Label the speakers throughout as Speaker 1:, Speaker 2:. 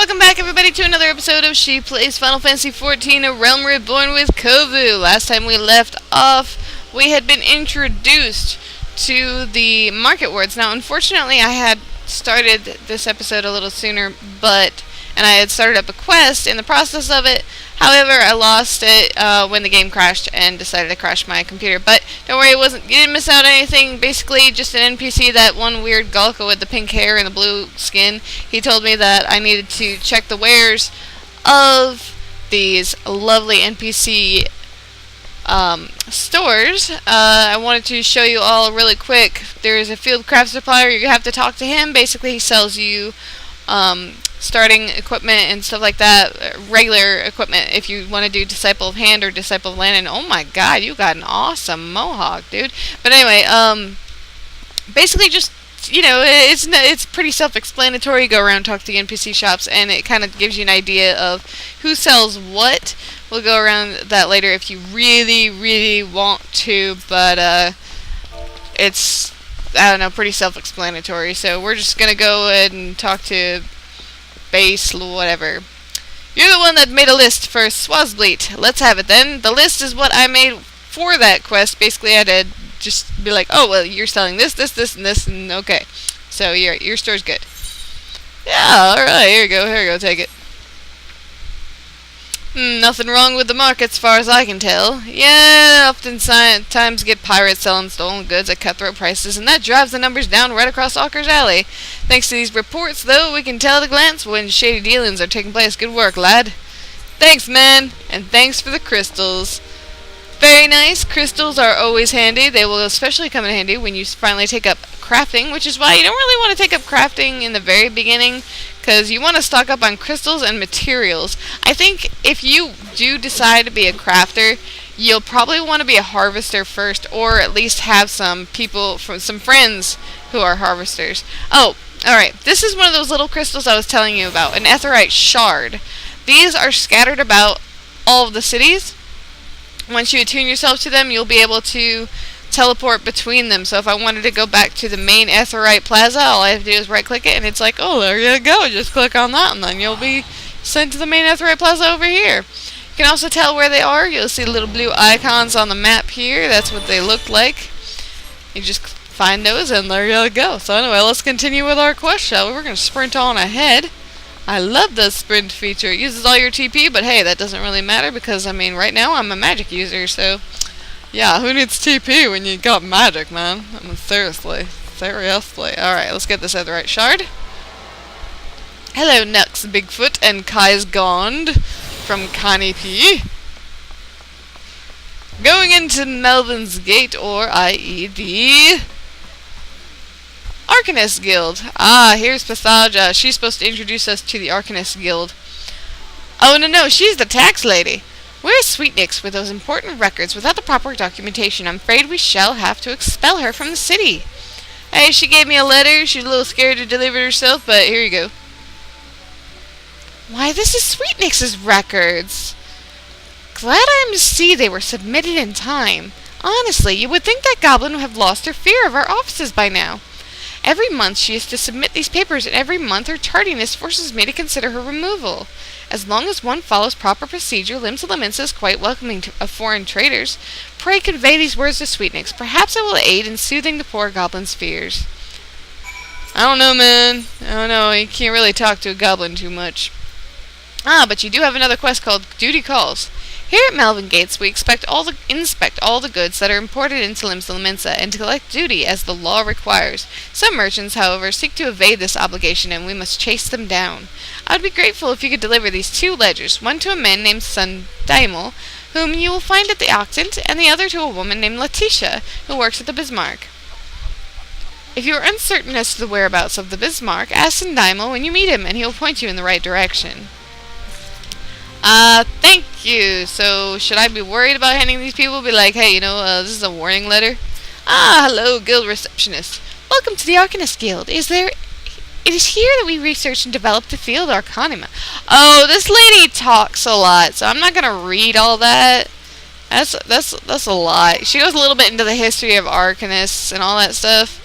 Speaker 1: Welcome back, everybody, to another episode of She Plays Final Fantasy XIV, A Realm Reborn with Kovu. Last time we left off, we had been introduced to the market wards. Now, unfortunately, I had started this episode a little sooner, and I had started up a quest in the process of it. However, I lost it when the game crashed and decided to crash my computer. But don't worry, you didn't miss out on anything. Basically, just an NPC, that one weird Galka with the pink hair and the blue skin. He told me that I needed to check the wares of these lovely NPC stores. I wanted to show you all really quick. There is a field craft supplier. You have to talk to him. Basically, he sells you starting equipment and stuff like that, regular equipment if you want to do Disciple of Hand or Disciple of Land. And oh my god, you got an awesome mohawk, dude. But anyway, basically just, you know, it's pretty self-explanatory. You go around, talk to the NPC shops, and it kind of gives you an idea of who sells what. We'll go around that later if you really, really want to, but it's, I don't know, pretty self-explanatory. So we're just gonna go ahead and talk to base whatever. You're the one that made a list for Swazbleet. Let's have it then. The list is what I made for that quest. Basically, I had to just be like, oh, well, you're selling this, this, this, and this, and okay. So your store's good. Yeah, alright, here you go, take it. Nothing wrong with the market as far as I can tell. Yeah, often times get pirates selling stolen goods at cutthroat prices, and that drives the numbers down right across Ocker's alley. Thanks to these reports, though, we can tell at a glance when shady dealings are taking place. Good work, lad. Thanks, man, and thanks for the crystals. Very nice. Crystals are always handy. They will especially come in handy when you finally take up crafting, which is why you don't really want to take up crafting in the very beginning, because you want to stock up on crystals and materials. I think if you do decide to be a crafter, you'll probably want to be a harvester first, or at least have some friends who are harvesters. Oh, alright, this is one of those little crystals I was telling you about, an Aetheryte shard. These are scattered about all of the cities. Once you attune yourself to them, you'll be able to teleport between them. So if I wanted to go back to the main Aetheryte Plaza, all I have to do is right click it and it's like, oh, there you go, just click on that and then you'll be sent to the main Aetheryte Plaza over here. You can also tell where they are. You'll see little blue icons on the map here. That's what they look like. You just find those and there you go. So anyway, let's continue with our quest, shall we? We're going to sprint on ahead. I love the sprint feature. It uses all your TP, but hey, that doesn't really matter because, I mean, right now I'm a magic user, so yeah, who needs TP when you got magic, man? I mean, seriously. Alright, let's get this Aetheryte shard. Hello, Nux, Bigfoot, and Kai's Gond from Connie P. Going into Melvin's Gate, or i.e. the Archanists Guild. Ah, here's Pathaja. She's supposed to introduce us to the Archanists Guild. Oh, no, she's the tax lady. Where's Sweetnix with those important records without the proper documentation? I'm afraid we shall have to expel her from the city. Hey, she gave me a letter. She's a little scared to deliver it herself, but here you go. Why, this is Sweetnix's records. Glad I am to see they were submitted in time. Honestly, you would think that goblin would have lost her fear of our offices by now. Every month she has to submit these papers, and every month her tardiness forces me to consider her removal. As long as one follows proper procedure, Limsa Laminsa is quite welcoming of foreign traders. Pray convey these words to Sweetnix. Perhaps it will aid in soothing the poor goblin's fears. I don't know, man. I don't know. You can't really talk to a goblin too much. Ah, but you do have another quest called Duty Calls. Here at Melvin Gates, we inspect all the goods that are imported into Limsa Laminsa and to collect duty as the law requires. Some merchants, however, seek to evade this obligation, and we must chase them down. I would be grateful if you could deliver these 2 ledgers, one to a man named Sundaimel, whom you will find at the Octant, and the other to a woman named Letitia, who works at the Bismarck. If you are uncertain as to the whereabouts of the Bismarck, ask Sundaimel when you meet him, and he will point you in the right direction. Thank you. So, should I be worried about handing these people? Be like, hey, this is a warning letter. Ah, hello, guild receptionist. Welcome to the Arcanist Guild. It is here that we research and develop the field Arcanima. Oh, this lady talks a lot, so I'm not gonna read all that. That's a lot. She goes a little bit into the history of Arcanists and all that stuff.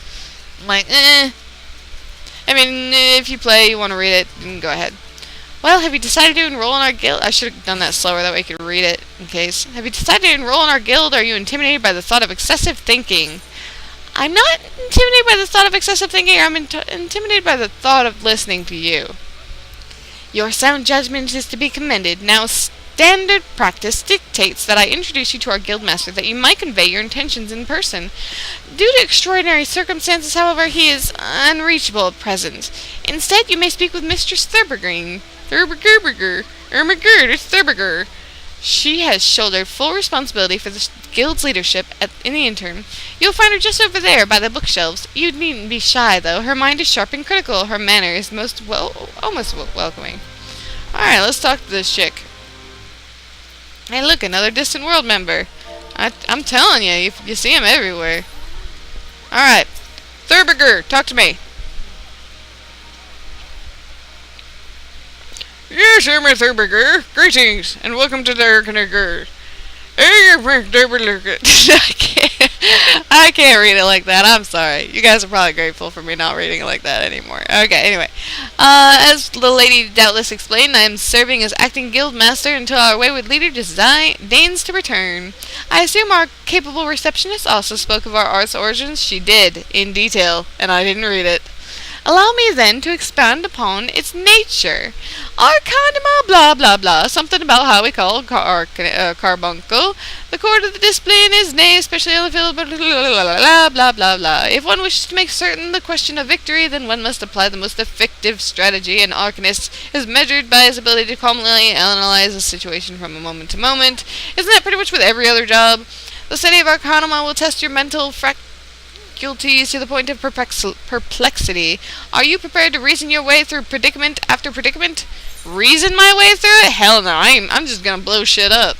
Speaker 1: I'm like, I mean, if you want to read it, then go ahead. Well, have you decided to enroll in our guild? I should have done that slower, that way I could read it in case. Have you decided to enroll in our guild, or are you intimidated by the thought of excessive thinking? I'm not intimidated by the thought of excessive thinking, I'm intimidated by the thought of listening to you. Your sound judgment is to be commended. Now, standard practice dictates that I introduce you to our guildmaster, that you might convey your intentions in person. Due to extraordinary circumstances, however, he is unreachable at present. Instead, you may speak with Mistress Thurberger. Thurberger. She has shouldered full responsibility for the guild's leadership in the interim. You'll find her just over there by the bookshelves. You needn't be shy, though. Her mind is sharp and critical. Her manner is almost welcoming. Alright, let's talk to this chick. Hey, look, another distant world member. I'm telling you, you see him everywhere. Alright. Thurberger, talk to me. Yes, I'm Thurberger. Greetings, and welcome to the Archanists. I can't read it like that. I'm sorry. You guys are probably grateful for me not reading it like that anymore. Okay, anyway. As the lady doubtless explained, I am serving as acting guild master until our wayward leader deigns to return. I assume our capable receptionist also spoke of our art's origins. She did, in detail, and I didn't read it. Allow me, then, to expound upon its nature. Arcanima, blah, blah, blah, something about how we call carbuncle. The chord of the discipline is nay, especially on the field, blah, blah, blah, blah, blah. If one wishes to make certain the question of victory, then one must apply the most effective strategy. An Arcanist is measured by his ability to calmly analyze a situation from moment to moment. Isn't that pretty much with every other job? The study of Arcanima will test your mental faculties to the point of perplexity. Are you prepared to reason your way through predicament after predicament? Reason my way through it? Hell no, I'm just gonna blow shit up.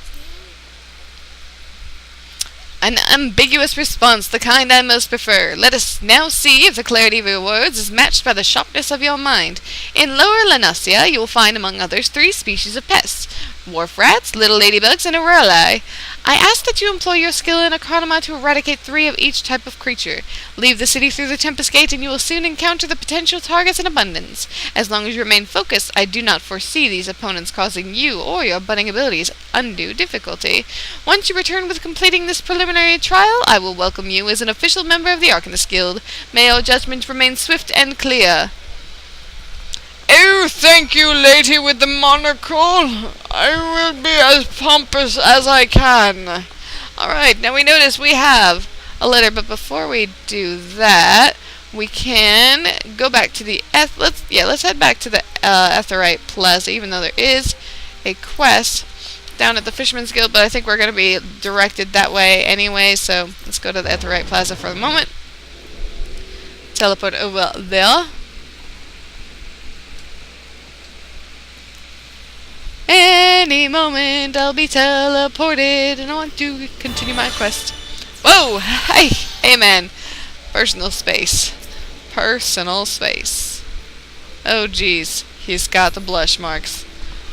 Speaker 1: An ambiguous response, the kind I most prefer. Let us now see if the clarity of your words is matched by the sharpness of your mind. In Lower Lanasia, you will find, among others, 3 species of pests: wharf rats, little ladybugs, and aureli. I ask that you employ your skill in Arcanima to eradicate 3 of each type of creature. Leave the city through the Tempest Gate, and you will soon encounter the potential targets in abundance. As long as you remain focused, I do not foresee these opponents causing you or your budding abilities undue difficulty. Once you return with completing this preliminary trial, I will welcome you as an official member of the Arcanist Guild. May your judgment remain swift and clear. Oh, thank you, lady with the monocle. I will be as pompous as I can. Alright, now we notice we have a letter, but before we do that, we can go back to the let's head back to the Aetheryte Plaza, even though there is a quest down at the Fisherman's Guild, but I think we're going to be directed that way anyway, so let's go to the Aetheryte Plaza for the moment. Teleport over there. Any moment I'll be teleported, and I want to continue my quest. Whoa! Hey man. Personal space. Personal space. Oh jeez. He's got the blush marks.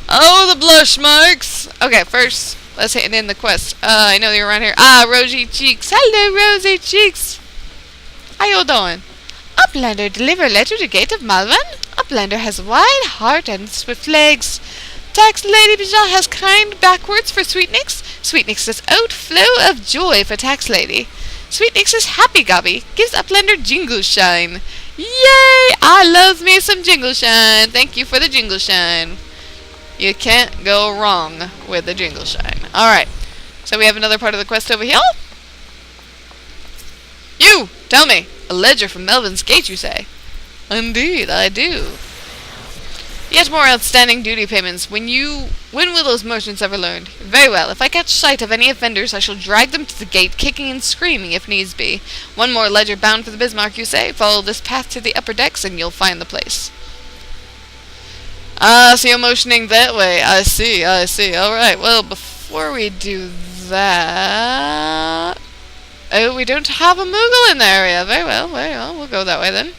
Speaker 1: Oh, the blush marks! Okay, first, let's hit in the quest. I know you're around here. Ah, Rosy Cheeks. Hello, Rosy Cheeks. How you doing? Uplander, deliver letter to Gate of Malvan? Uplander has a wide heart and swift legs. Tax Lady Bijal has kind backwards for Sweetnix. Sweetnix says outflow of joy for Tax Lady. Sweetnix is happy gobby. Gives Uplander jingle shine. Yay! I love me some jingle shine. Thank you for the jingle shine. You can't go wrong with the jingle shine. Alright. So we have another part of the quest over here. You! Tell me. A ledger from Melvin's Gate, you say? Indeed, I do. Yet more outstanding duty payments. When will those merchants ever learn? Very well. If I catch sight of any offenders, I shall drag them to the gate, kicking and screaming if needs be. One more ledger bound for the Bismarck, you say? Follow this path to the upper decks, and you'll find the place. So you're motioning that way. I see. Alright, well, before we do that... Oh, we don't have a Moogle in the area. Very well. We'll go that way then.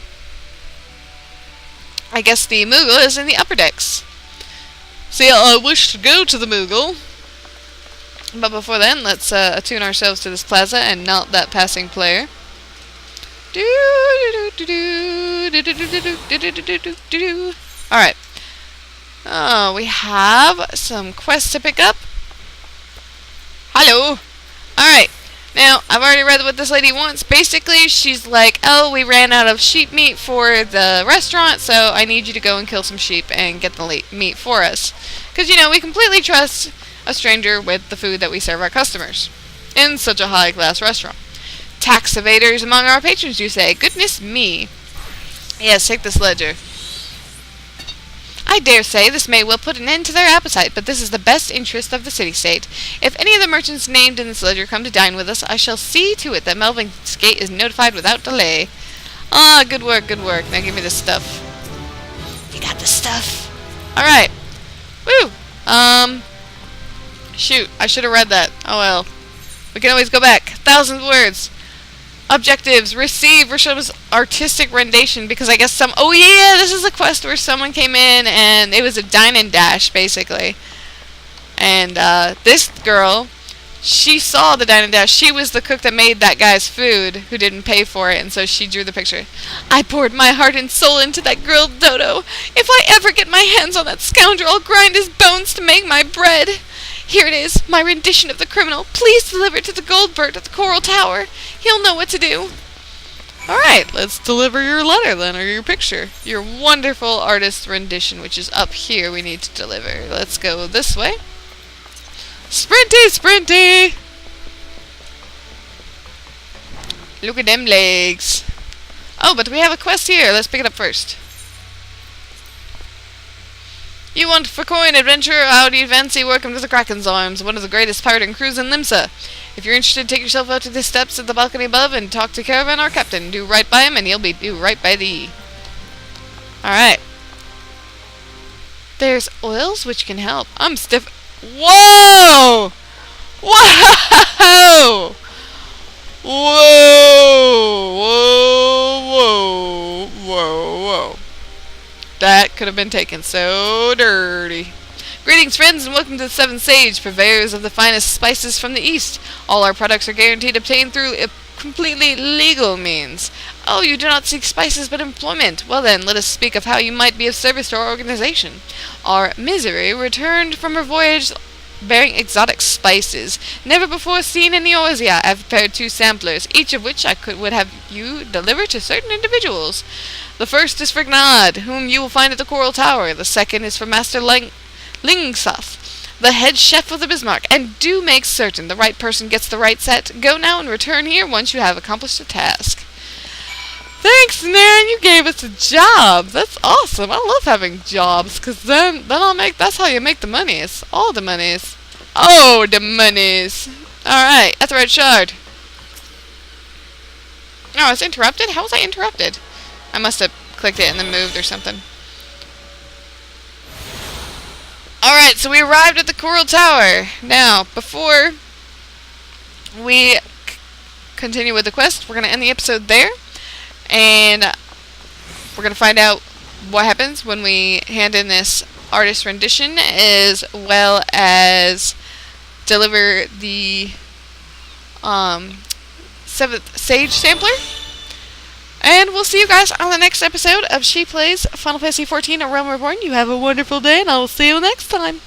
Speaker 1: I guess the Moogle is in the upper decks. See, I wish to go to the Moogle. But before then, let's attune ourselves to this plaza and not that passing player. Alright. We have some quests to pick up. Hello. Alright. Now, I've already read what this lady wants. Basically, she's like, oh, we ran out of sheep meat for the restaurant, so I need you to go and kill some sheep and get the meat for us. Because, you know, we completely trust a stranger with the food that we serve our customers in such a high-class restaurant. Tax evaders among our patrons, you say? Goodness me. Yes, take this ledger. I dare say this may well put an end to their appetite, but this is the best interest of the city-state. If any of the merchants named in this ledger come to dine with us, I shall see to it that Melvin's Gate is notified without delay. Ah, good work, good work. Now give me this stuff. You got the stuff. Alright. Woo! Shoot, I should have read that. Oh well. We can always go back. 1,000 words. Objectives. Receive Roshoma's artistic rendition, because I guess oh yeah, this is a quest where someone came in and it was a dine and dash, basically. And, this girl, she saw the dine and dash. She was the cook that made that guy's food, who didn't pay for it, and so she drew the picture. I poured my heart and soul into that grilled dodo. If I ever get my hands on that scoundrel, I'll grind his bones to make my bread. Here it is, my rendition of the criminal. Please deliver it to the Goldbird at the Coral Tower. He'll know what to do. Alright, let's deliver your letter then, or your picture. Your wonderful artist rendition, which is up here, we need to deliver. Let's go this way. Sprinty, sprinty! Look at them legs. Oh, but we have a quest here. Let's pick it up first. You want for coin adventure? How do you fancy welcome to the Kraken's Arms, one of the greatest pirating crews in Limsa. If you're interested, take yourself out to the steps at the balcony above and talk to Caravan, our captain. Do right by him and he'll do right by thee. Alright. There's oils which can help. I'm stiff. Whoa! Whoa! Whoa! Whoa! Whoa! Whoa! Whoa! That could have been taken so dirty. Greetings, friends, and welcome to the Seven Sage, purveyors of the finest spices from the East. All our products are guaranteed obtained through completely legal means. Oh, you do not seek spices but employment. Well then, let us speak of how you might be of service to our organization. Our Misery returned from her voyage bearing exotic spices, never before seen in Eorzea. I have prepared 2 samplers, each of which would have you deliver to certain individuals. The first is for Gnad, whom you will find at the Coral Tower. The second is for Master Lingsaf, the head chef of the Bismarck. And do make certain the right person gets the right set. Go now and return here once you have accomplished the task. Thanks, Nan. You gave us a job. That's awesome. I love having jobs, because then that's how you make the monies. All the monies. Oh, the monies. Alright, at the red shard. Oh, I was interrupted? How was I interrupted? I must have clicked it and then moved or something. Alright, so we arrived at the Coral Tower. Now, before we continue with the quest, we're going to end the episode there. And we're going to find out what happens when we hand in this artist rendition, as well as deliver the 7th Sage Sampler. And we'll see you guys on the next episode of She Plays Final Fantasy XIV: A Realm Reborn. You have a wonderful day, and I will see you next time.